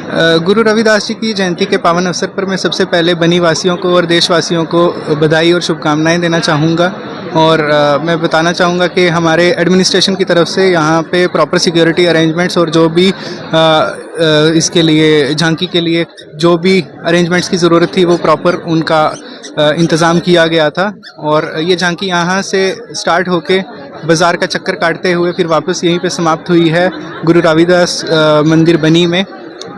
गुरु रविदास जी की जयंती के पावन अवसर पर मैं सबसे पहले बनी वासियों को और देशवासियों को बधाई और शुभकामनाएं देना चाहूँगा। और मैं बताना चाहूँगा कि हमारे एडमिनिस्ट्रेशन की तरफ से यहाँ पे प्रॉपर सिक्योरिटी अरेंजमेंट्स और जो भी इसके लिए झांकी के लिए जो भी अरेंजमेंट्स की ज़रूरत थी वो प्रॉपर उनका इंतज़ाम किया गया था। और ये झांकी यहाँ से स्टार्ट होके बाज़ार का चक्कर काटते हुए फिर वापस यहीं पे समाप्त हुई है गुरु रविदास मंदिर बनी में।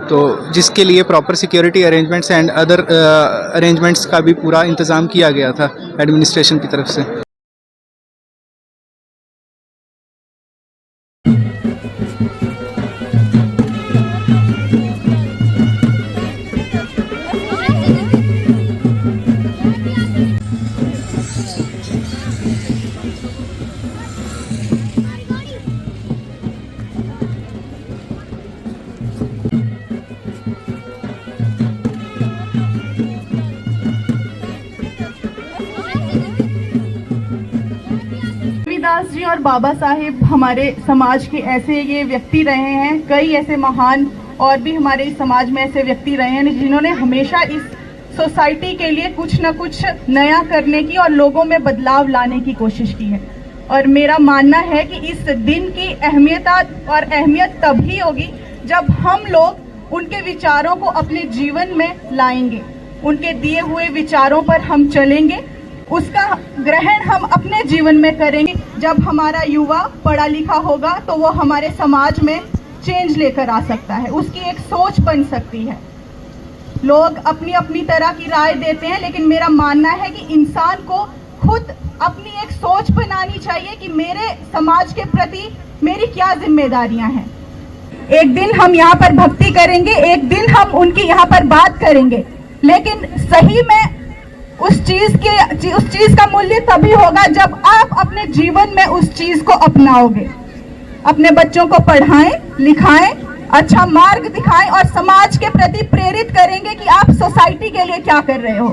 तो जिसके लिए proper security arrangements and other arrangements का भी पूरा इंतज़ाम किया गया था एडमिनिस्ट्रेशन की तरफ से। रविदास जी और बाबा साहेब हमारे समाज के ऐसे ये व्यक्ति रहे हैं, कई ऐसे महान और भी हमारे समाज में ऐसे व्यक्ति रहे हैं जिन्होंने हमेशा इस सोसाइटी के लिए कुछ न कुछ नया करने की और लोगों में बदलाव लाने की कोशिश की है। और मेरा मानना है कि इस दिन की अहमियत तभी होगी जब हम लोग उनके विचारों को अपने जीवन में लाएंगे, उनके दिए हुए विचारों पर हम चलेंगे, उसका ग्रहण हम अपने जीवन में करेंगे। जब हमारा युवा पढ़ा लिखा होगा तो वो हमारे समाज में चेंज लेकर आ सकता है, उसकी एक सोच बन सकती है। लोग अपनी अपनी तरह की राय देते हैं, लेकिन मेरा मानना है कि इंसान को खुद अपनी एक सोच बनानी चाहिए कि मेरे समाज के प्रति मेरी क्या जिम्मेदारियां हैं। एक दिन हम यहाँ पर भक्ति करेंगे, एक दिन हम उनकी यहाँ पर बात करेंगे, लेकिन सही में उस चीज का मूल्य तभी होगा जब आप अपने जीवन में उस चीज को अपनाओगे। अपने बच्चों को पढ़ाएं, लिखाएं, अच्छा मार्ग दिखाएं और समाज के प्रति प्रेरित करेंगे कि आप सोसाइटी के लिए क्या कर रहे हो।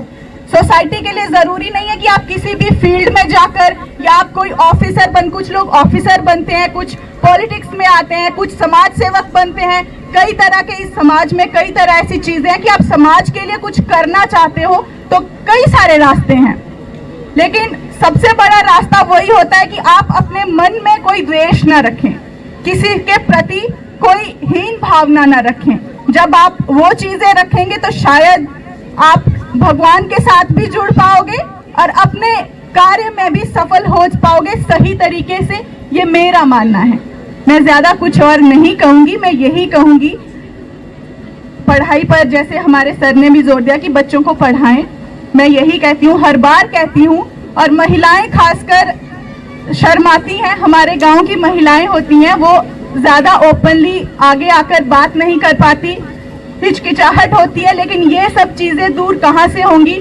सोसाइटी के लिए जरूरी नहीं है कि आप किसी भी फील्ड में जाकर या आप कोई ऑफिसर कुछ लोग ऑफिसर बनते हैं, कुछ पॉलिटिक्स में आते हैं, कुछ समाज सेवक बनते हैं। कई तरह के इस समाज में कई तरह ऐसी चीजें हैं कि आप समाज के लिए कुछ करना चाहते हो तो कई सारे रास्ते हैं, लेकिन सबसे बड़ा रास्ता वही होता है कि आप अपने मन में कोई द्वेष न रखें, किसी के प्रति कोई हीन भावना न रखें। जब आप वो चीजें रखेंगे तो शायद आप भगवान के साथ भी जुड़ पाओगे और अपने कार्य में भी सफल हो पाओगे सही तरीके से। ये मेरा मानना है, मैं ज्यादा कुछ और नहीं कहूंगी। मैं यही कहूंगी पढ़ाई पर, जैसे हमारे सर ने भी जोर दिया कि बच्चों को पढ़ाएं, मैं यही कहती हूँ, हर बार कहती हूँ। और महिलाएं खासकर शर्माती हैं, हमारे गांव की महिलाएं होती हैं वो ज्यादा ओपनली आगे आकर बात नहीं कर पाती, हिचकिचाहट होती है, लेकिन ये सब चीजें दूर कहाँ से होंगी?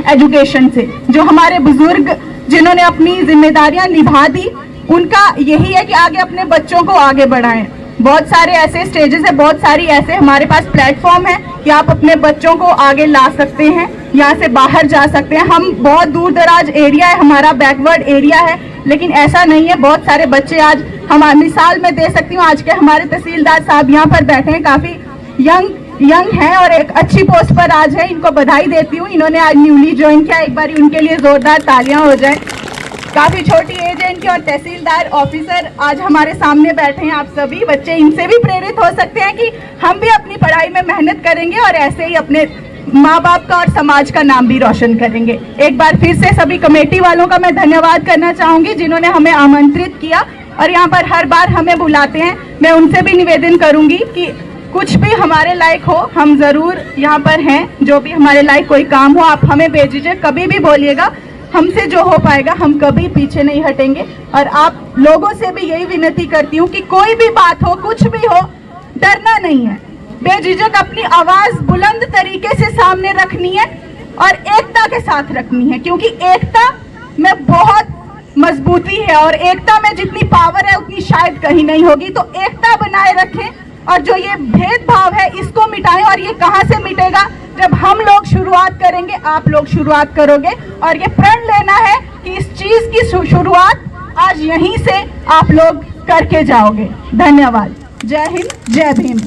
एजुकेशन से। जो हमारे बुजुर्ग जिन्होंने अपनी जिम्मेदारियां निभा दी, उनका यही है कि आगे अपने बच्चों को आगे बढ़ाएं। बहुत सारे ऐसे स्टेजेस है, बहुत सारी ऐसे हमारे पास प्लेटफॉर्म है कि आप अपने बच्चों को आगे ला सकते हैं, यहाँ से बाहर जा सकते हैं। हम बहुत दूर दराज एरिया है, हमारा बैकवर्ड एरिया है, लेकिन ऐसा नहीं है। बहुत सारे बच्चे आज हम मिसाल में दे सकती हूँ, आज के हमारे तहसीलदार साहब यहाँ पर बैठे हैं, काफी यंग हैं और एक अच्छी पोस्ट पर आज है। इनको बधाई देती हूँ, इन्होंने आज न्यूली ज्वाइन किया, एक बार उनके लिए जोरदार तालियां हो जाए। काफी छोटी एज है इनकी और तहसीलदार ऑफिसर आज हमारे सामने बैठे हैं। आप सभी बच्चे इनसे भी प्रेरित हो सकते हैं कि हम भी अपनी पढ़ाई में मेहनत करेंगे और ऐसे ही अपने माँ बाप का और समाज का नाम भी रोशन करेंगे। एक बार फिर से सभी कमेटी वालों का मैं धन्यवाद करना चाहूंगी जिन्होंने हमें आमंत्रित किया और यहाँ पर हर बार हमें बुलाते हैं। मैं उनसे भी निवेदन करूंगी कि कुछ भी हमारे लायक हो, हम जरूर यहाँ पर हैं। जो भी हमारे लायक कोई काम हो आप हमें भेजिए, कभी भी बोलिएगा, हमसे जो हो पाएगा हम कभी पीछे नहीं हटेंगे। और आप लोगों से भी यही विनती करती हूँ कि कोई भी बात हो, कुछ भी हो, डरना नहीं है, बेझिझक अपनी आवाज बुलंद तरीके से सामने रखनी है और एकता के साथ रखनी है, क्योंकि एकता में बहुत मजबूती है और एकता में जितनी पावर है उतनी शायद कहीं नहीं होगी। तो एकता बनाए रखें और जो ये भेदभाव है इसको मिटाएं। और ये कहाँ से मिटेगा? जब हम लोग शुरुआत करेंगे, आप लोग शुरुआत करोगे और ये प्रण लेना है कि इस चीज की शुरुआत आज यहीं से आप लोग करके जाओगे। धन्यवाद। जय हिंद, जय भीम।